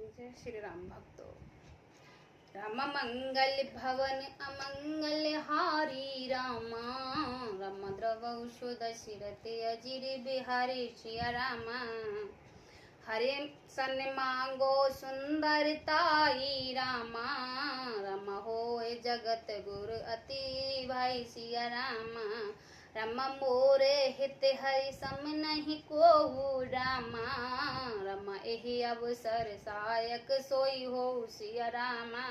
जय श्री राम भक्तों। राम मंगल भवन अमंगल हारी रामा, राम द्रव शुद शिरते अजिर बिहारी श्रिया रामा। हरे सन मांगो सुंदरताई रामा, रम होए जगत गुरु अति भाई सिया रामा। रम मोरे हित हरि सम नहीं कोहु रामा, रम एहि अवसर सायक सोई हो सिया रामा।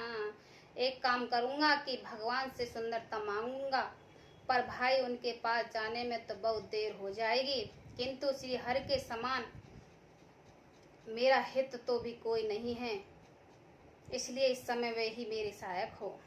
एक काम करूंगा कि भगवान से सुंदरता मांगूंगा, पर भाई उनके पास जाने में तो बहुत देर हो जाएगी, किंतु श्री हरि के समान मेरा हित तो भी कोई नहीं है, इसलिए इस समय वे ही मेरे सहायक हो।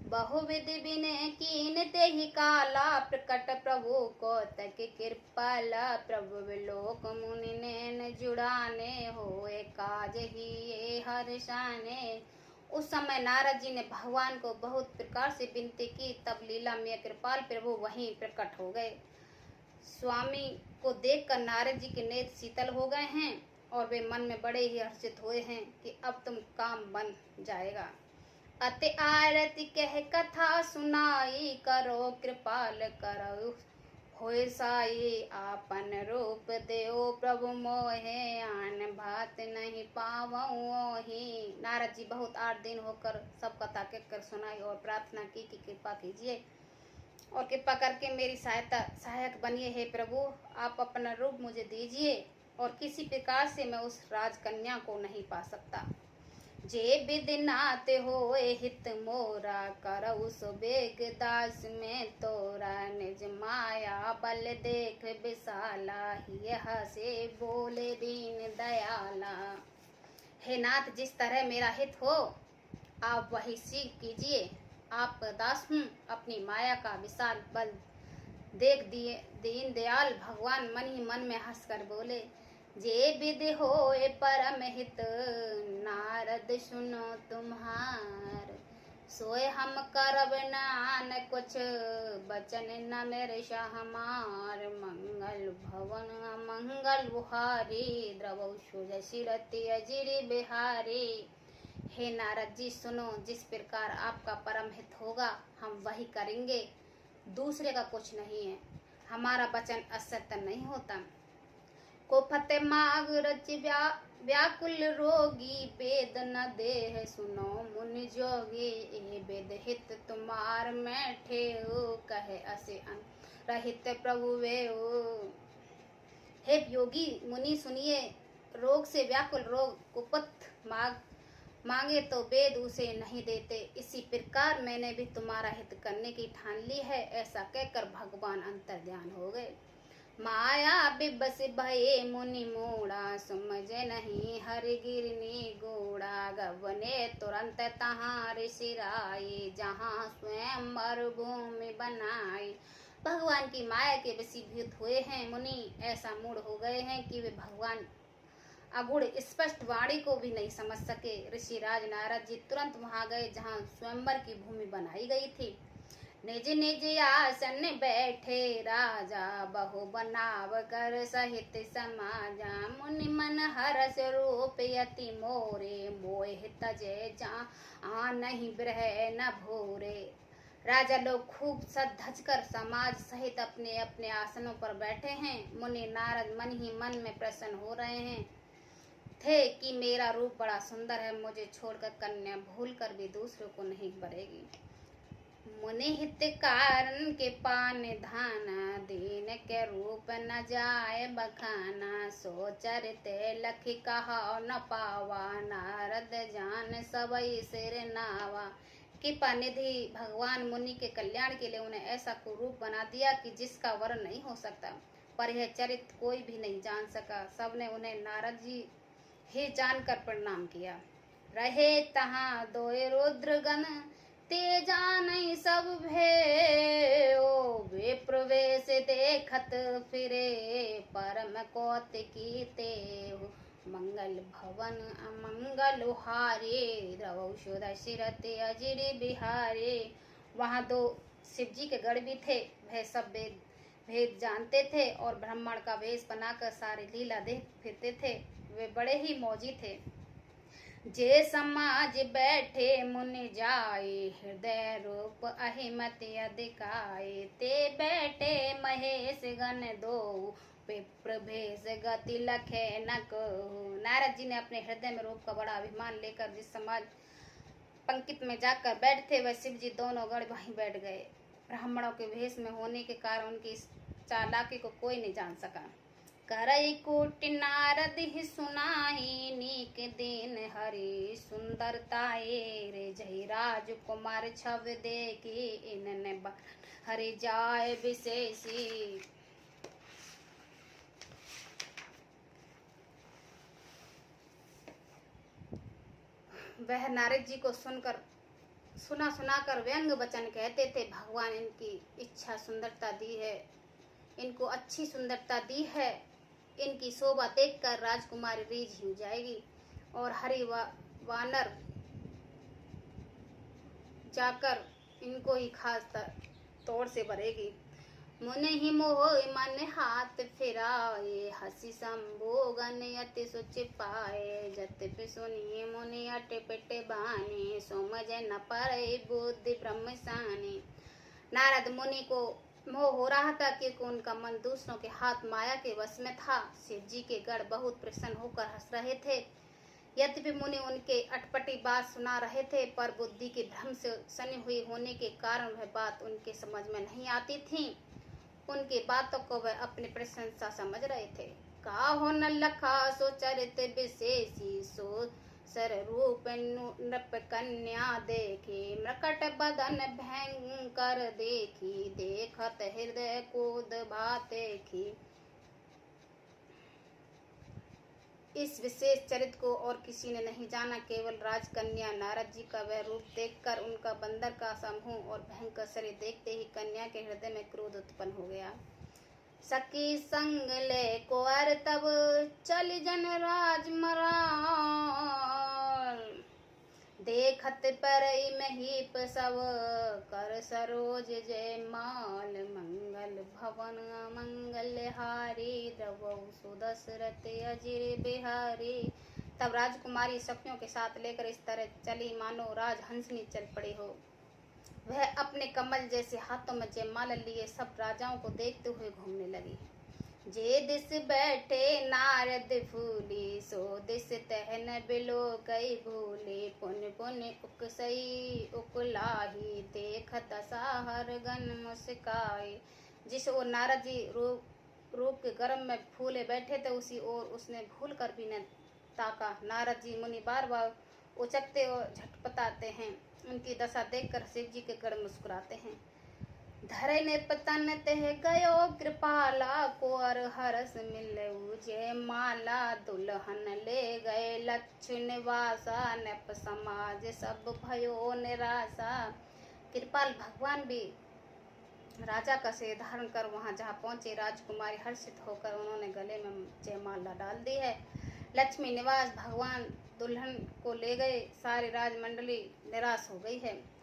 बहुविध विनय कीन तेहि काला, प्रकट प्रभु को तक कृपाला। प्रभु विलोक मुनि नैन जुड़ाने, होए काज ही ये हर्षाने। उस समय नारद जी ने भगवान को बहुत प्रकार से विनती की, तब लीला में कृपाल प्रभु वहीं प्रकट हो गए। स्वामी को देखकर नारद जी के नेत्र शीतल हो गए हैं और वे मन में बड़े ही हर्षित हुए हैं कि अब तुम काम बन जाएगा। अति आरती कह कथा सुनाई, करो कृपाल करो होए साई। आपन रूप देओ प्रभु मोहे, आन बात नहीं पावो ही। नारद जी बहुत 8 दिन होकर सब कथा कहकर सुनाई और प्रार्थना की कि कृपा कीजिए और कृपा करके मेरी सहायक बनिए। हे प्रभु, आप अपना रूप मुझे दीजिए और किसी प्रकार से मैं उस राजकन्या को नहीं पा सकता। जे विदिनाथ होए हित मोरा, करऊ सुबेग दास में तोरा। निज माया बल देख विशाला, यह से बोले दीन दयाला। हे नाथ, जिस तरह मेरा हित हो आप वही सीख कीजिए। आप दास हूँ, अपनी माया का विशाल बल देख दिए। दीन दयाल भगवान मन ही मन में हंसकर बोले, जे विधि होए परम हित, नारद सुनो तुम्हार। सोए हम करब नान कुछ, बचन न निरशा हमार। मंगल भवन मंगल बुहारी, द्रवौ सुज शिरति अजिर बिहारी। हे नारद जी सुनो, जिस प्रकार आपका परम हित होगा हम वही करेंगे, दूसरे का कुछ नहीं है। हमारा वचन असत्य नहीं होता। को फते माग रच व्याकुल रोगी, वेद न देह सुनो मुनि जोगी। ए वेद हित तुम्हार में ठेऊ, कहे असे अन रहित प्रभु वेऊ। हे योगी मुनि सुनिए, रोग से व्याकुल रोग कुपथ मांगे तो वेद उसे नहीं देते। इसी प्रकार मैंने भी तुम्हारा हित करने की ठान ली है। ऐसा कहकर भगवान अंतर्ध्यान हो गए। माया बिबस भये मुनि मूढ़ा, समझे नहीं हरि गिरनी गोड़ा। गवने तुरंत तहाँ ऋषि राई, जहाँ स्वयं मरुभूमि बनाई। भगवान की माया के वशीभूत हुए हैं मुनि ऐसा मूढ़ हो गए हैं कि वे भगवान अगुण स्पष्ट वाणी को भी नहीं समझ सके। ऋषिराज नारद जी तुरंत वहां गए जहाँ स्वयंवर की भूमि बनाई गई थी। निज निज आसन बैठे राजा, बहु बनाव कर सहित समाजा। मुनि मन हरस रूप यति मोरे, मोह तजे जा नहीं ब्रह न भोरे। राजा लोग खूब सज धज कर समाज सहित अपने अपने आसनों पर बैठे हैं। मुनि नारद मन ही मन में प्रसन्न हो रहे हैं थे कि मेरा रूप बड़ा सुंदर है, मुझे छोड़कर कन्या भूल कर भी दूसरों को नहीं बरेगी। मुनि हित कारण के पान धाना, दीन के रूप न जाए बखाना। सो चरिते लखि कहा न पावा, नारद जान सबई सिर नावा। कृपा निधि भगवान मुनि के कल्याण के लिए उन्हें ऐसा कुरूप बना दिया कि जिसका वर्ण नहीं हो सकता, पर यह चरित्र कोई भी नहीं जान सका। सबने उन्हें नारद जी ही जानकर प्रणाम किया। रहे तहाँ दोए रुद्रगण, ते जानई सब भेओ। वे प्रवेश देखत फिरे, परम कौतिकी तेहु। मंगल भवन अमंगल हारे, द्रवौ शुद शिरति अजिर बिहारे। वहाँ 2 शिव जी के गढ़ भी थे। वह सब भेद जानते थे और ब्राह्मण का वेश बनाकर सारी लीला देख फिरते थे। वे बड़े ही मौजी थे। जे समाज बैठे मुनि जाए, हृदय रूप अहिमत अधिकाए। ते बैठे महेश गण दो, विप्र भेष गति लखे न कहु। नारद जी ने अपने हृदय में रूप का बड़ा अभिमान लेकर जिस समाज पंक्ति में जाकर बैठते वह शिव जी दोनों गण वहीं बैठ गए। ब्राह्मणों के भेष में होने के कारण उनकी इस चालाकी को कोई नहीं जान सका। करई कोटि नारद ही सुनाई, नीक दीन हरि सुंदरताए। रे जय राजकुमार छव देखी, इनने हरि जाय विशेषी। वह नारद जी को सुनाकर व्यंग वचन कहते थे। भगवान इनकी इच्छा सुंदरता दी है, इनको अच्छी सुंदरता दी है। इनकी शोभा देखकर राजकुमारी रीझ हो जाएगी और हरि वानर जाकर इनको ही खास तौर से भरेगी। मुनि ही मोह मन हाथ फिराए, हसी संभोगन अति सुच पाए। जत सुनिए मुनि अट पिट बाने, सोमज न पाए बुद्धि ब्रह्म साने। नारद मुनि को मोह हो रहा था क्योंकि उनका मन दूसरों के हाथ माया के वश में था। शिव जी के गण बहुत प्रसन्न होकर हंस रहे थे। यद्यपि मुनि उनके अटपटी बात सुना रहे थे, पर बुद्धि के भ्रम से सनी हुई होने के कारण वह बात उनके समझ में नहीं आती थी। उनकी बातों को वह अपनी प्रशंसा समझ रहे थे। काहो न लखा सो चरित विशेषी, सो सर रूप नृप कन्या देखी। मृकट बदन भयंकर देखी, देखत हृदय कूद बात देखी। इस विशेष चरित्र को और किसी ने नहीं जाना, केवल राजकन्या नारद जी का वह रूप देखकर, उनका बंदर का समूह और भयंकर शरीर देखते ही कन्या के हृदय में क्रोध उत्पन्न हो गया। सखी संग ले कुंवर तब चल जन राजमराल, देखत परई महीप सब कर सरोज जय माल। मंगल भवन मंगल हारी, द्रवौ सुदशरथ अजिर बिहारी। तब राजकुमारी सखियों के साथ लेकर इस तरह चली मानो राजहंसनी चल पड़ी हो। वह अपने कमल जैसे हाथों में जयमाला लिए सब राजाओं को देखते हुए घूमने लगी। जे दिस बैठे नारद फूली, सो दिस तहन बिलो कई भूले। पुन पुन उकसई उकलाही, देखत साहर गन मुस्काए। जिस ओर नारद जी रूप के गर्म में फूले बैठे थे, उसी ओर उसने भूल कर भी न ताका। नारद जी मुनि बार बार उचकते और झटपटाते हैं। उनकी दशा देखकर शिव जी के गण मुस्कुराते हैं। धरे ने पतन तह गयो कृपाला, कुंवर हरस मिलऊ जय माला। दुल्हन ले गए लक्ष्य निवासा, नप समाज सब भयो निराशा। कृपाल भगवान भी राजा का से धारण कर वहां जहां पहुंचे। राजकुमारी हर्षित होकर उन्होंने गले में जयमाला डाल दी है। लक्ष्मी निवास भगवान दुल्हन को ले गए। सारी राजमंडली निराश हो गई है।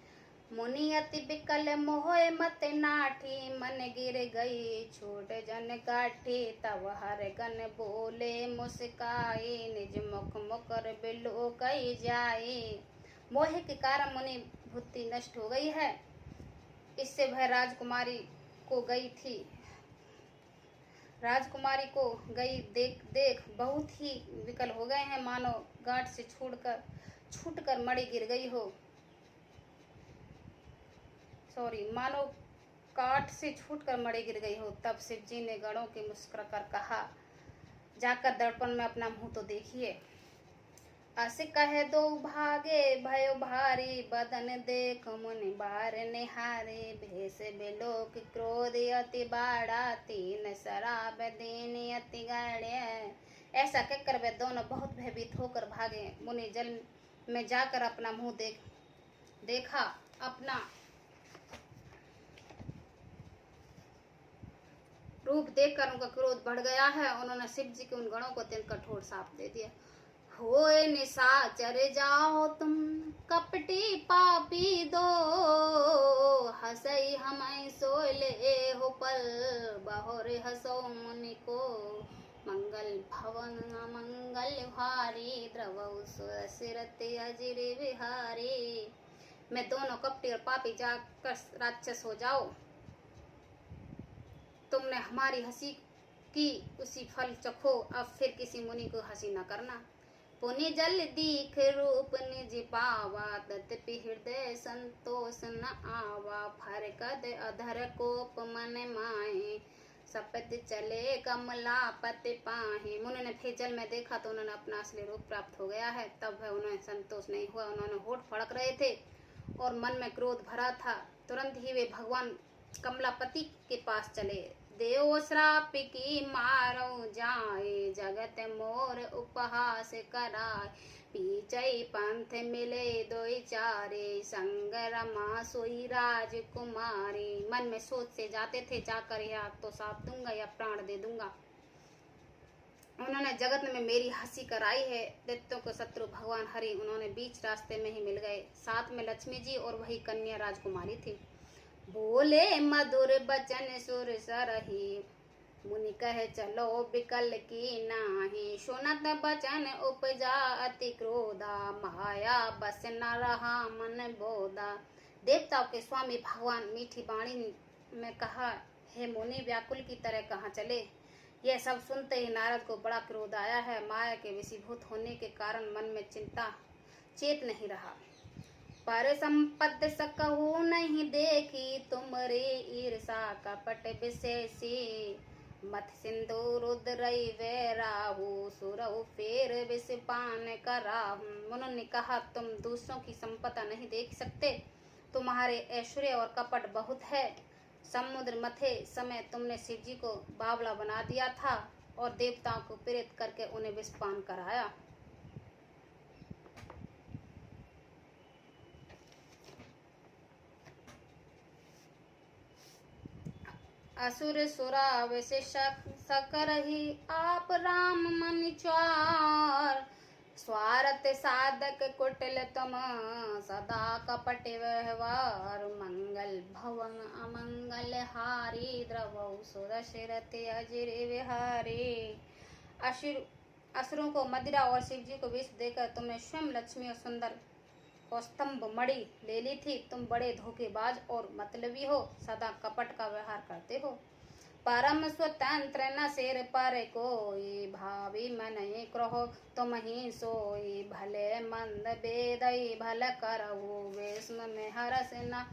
मुनि अति बिकल मोह मत नाठी, मन गिर गई छोट जन काठी। तब हर गण बोले मुस्काए, निज मुख मुकर बिलो कई जाए। मोह के कारण मुनि बुद्धि नष्ट हो गई है। इससे वह राजकुमारी को गई देख बहुत ही विकल हो गए हैं, मानो गांठ से छूटकर मणि गिर गई हो। मानो काट से छूटकर मणि गिर गई हो। तब शिव जी ने गणों के मुस्कुरा कर कहा, जाकर दर्पण में अपना मुंह तो देखिए। अस कह दो भागे भयो भारी, बदन देख मुनि बार निहारे। भेष बिलोक क्रोध अति बाड़ा, तीन शराब दीन अति गाढ़। ऐसा कहकर वे दोनों बहुत भयभीत होकर भागे। मुनि जल में जाकर अपना मुंह देखा। अपना रूप देखकर उनका क्रोध बढ़ गया है। उन्होंने शिव जी के उन गणों को अत्यंत कठोर शाप दे दिया। होए निशाचर जाओ तुम कपटी पापी दो, हसई हमें सोले हो पल, बहुर हसो मुनि को मंगल भवन अमंगल हारी द्रवौ सुरसिरत अजिर बिहारी। मैं दोनों कपटी और पापी जाकर राक्षस हो जाओ। तुमने हमारी हंसी की, उसी फल चखो, अब फिर किसी मुनि को हंसी न करना। पुनि जल दीख रूप निज पावा, तदपि हृदय संतोष न आवा। फर कद अधर कोप मन माहे, सपत चले कमलापति पाहे। मुनि ने फिर जल में देखा तो उन्होंने अपना असली रूप प्राप्त हो गया है। तब वह उन्हें संतोष नहीं हुआ। उन्होंने होठ फड़क रहे थे और मन में क्रोध भरा था। तुरंत ही वे भगवान कमलापति के पास चले। देव श्राप की मारो जाए, जगत मोर उपहास कराए। पीछे पंथ मिले दोई चारे, संग रमा सोई राजकुमारी। मन में सोच से जाते थे, जाकर या तो साप दूंगा या प्राण दे दूंगा। उन्होंने जगत में मेरी हंसी कराई है। दैत्यों के शत्रु भगवान हरि उन्होंने बीच रास्ते में ही मिल गए। साथ में लक्ष्मी जी और वही कन्या राजकुमारी थी। बोले मधुर बचन सुर सरही, मुनि कहे चलो बिकल की नाही। सुनत बचन उपजा अति क्रोधा, माया बस न रहा मन बोधा। देवताओं के स्वामी भगवान मीठी वाणी में कहा, हे मुनि व्याकुल की तरह कहाँ चले। यह सब सुनते ही नारद को बड़ा क्रोध आया है। माया के वशीभूत होने के कारण मन में चिंता चेत नहीं रहा। पर संपद सकहु नहीं देखी, तुमरे ईर्षा कपट विशेषी। मत सिंधु रुद्रई वैराहु, सुरहु फेर विष पान कराहु। मुनि ने कहा, तुम दूसरों की संपदा नहीं देख सकते, तुम्हारे ऐश्वर्य और कपट बहुत है। समुद्र मथे समय तुमने शिव जी को बावला बना दिया था और देवताओं को प्रेरित करके उन्हें विष पान कराया। असुर सुरा विष सकरहि, आप राम मन चार। स्वार्थ साधक कुटिल तुम, सदा कपट व्यवहार। मंगल भवन अमंगल हारी, द्रवौ सुरसिरत अजिर बिहारी। असुरों को मदिरा और शिव जी को विष देकर तुमने स्वयं लक्ष्मी और सुंदर कौस्तुभ मणि ले ली थी। तुम बड़े धोखेबाज और मतलबी हो, सदा कपट का व्यवहार करते हो। परम स्वतंत्र न सिर पर कोई, भावी मन क्रोह तुम ही सोई। भले मंद बेदई भल करहु, विष्णु में हरस न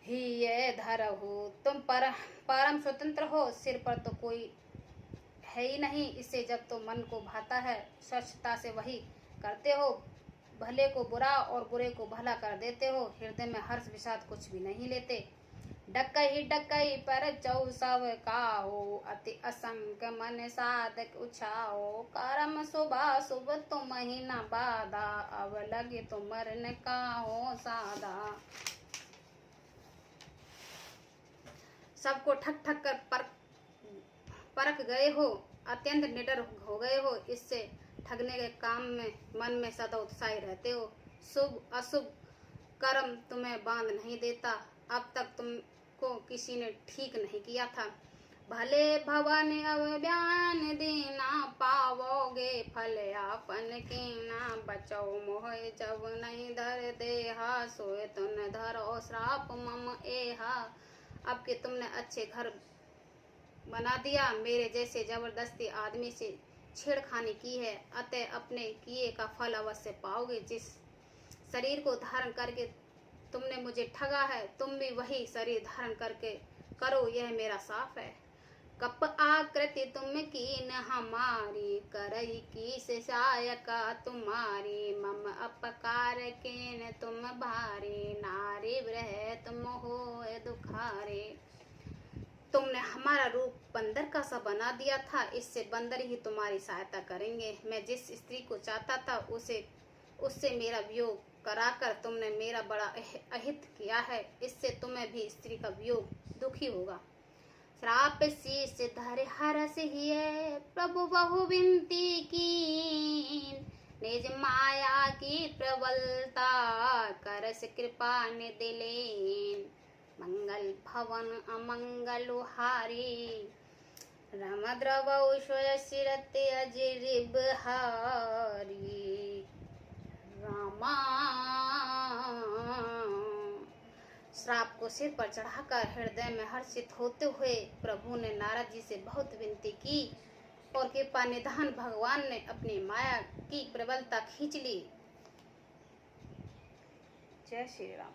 ही ये धरहु। तुम परम स्वतंत्र हो, सिर पर तो कोई है ही नहीं। इससे जब तुम मन को भाता है, स्वच्छता से वही करते हो। भले को बुरा और बुरे को भला कर देते हो। हृदय में हर्ष विषाद कुछ भी नहीं लेते। डकई डकई पर चौ सब काहो, अति असंक मन साधक उछाओ। कर्म शुभा शुभ तुम ही न बाधा, अब लगे तुमर न काहो साधा। सबको ठक ठक कर परख गए हो, अत्यंत निडर हो गए हो। इससे ठगने के काम में मन में सदा उत्साही रहते हो। शुभ अशुभ कर्म तुम्हें बांध नहीं देता। अब तक तुमको किसी ने ठीक नहीं किया था। भले भवन अब बयान देना, पावोगे फल आपन कीना। बचो मोह जब नहीं धर देहा, सोए तुम धरो श्राप मम एहा। अब कि तुमने अच्छे घर बना दिया, मेरे जैसे जबरदस्ती आदमी से छेड़खानी की है, अतः अपने किए का फल अवश्य पाओगे। जिस शरीर को धारण करके तुमने मुझे ठगा है, तुम भी वही शरीर धारण करके करो, यह मेरा साफ है। कप आकृति तुम कीन हमारी, करही कीस सहायका तुम्हारी। मम अपकार केन तुम भारी, नारी ब्रह तुम होए दुखारे। तुमने हमारा रूप बंदर का सा बना दिया था, इससे बंदर ही तुम्हारी सहायता करेंगे। मैं जिस स्त्री को चाहता था उससे मेरा वियोग कराकर तुमने मेरा बड़ा अहित किया है। इससे तुम्हें भी स्त्री का वियोग दुखी होगा। श्राप शीस धर हरस हिये, प्रभु बहु विनती कीन। निज माया की प्रबलता, करस कृपा निदिलेन। मंगल भवन अमंगल हारी, रामद्रवौ स्वशिरते अजिर बिहारी रामा। श्राप को सिर पर चढ़ाकर हृदय में हर्षित होते हुए प्रभु ने नारद जी से बहुत विनती की और कृपा निधान भगवान ने अपनी माया की प्रबलता खींच ली। जय श्री राम।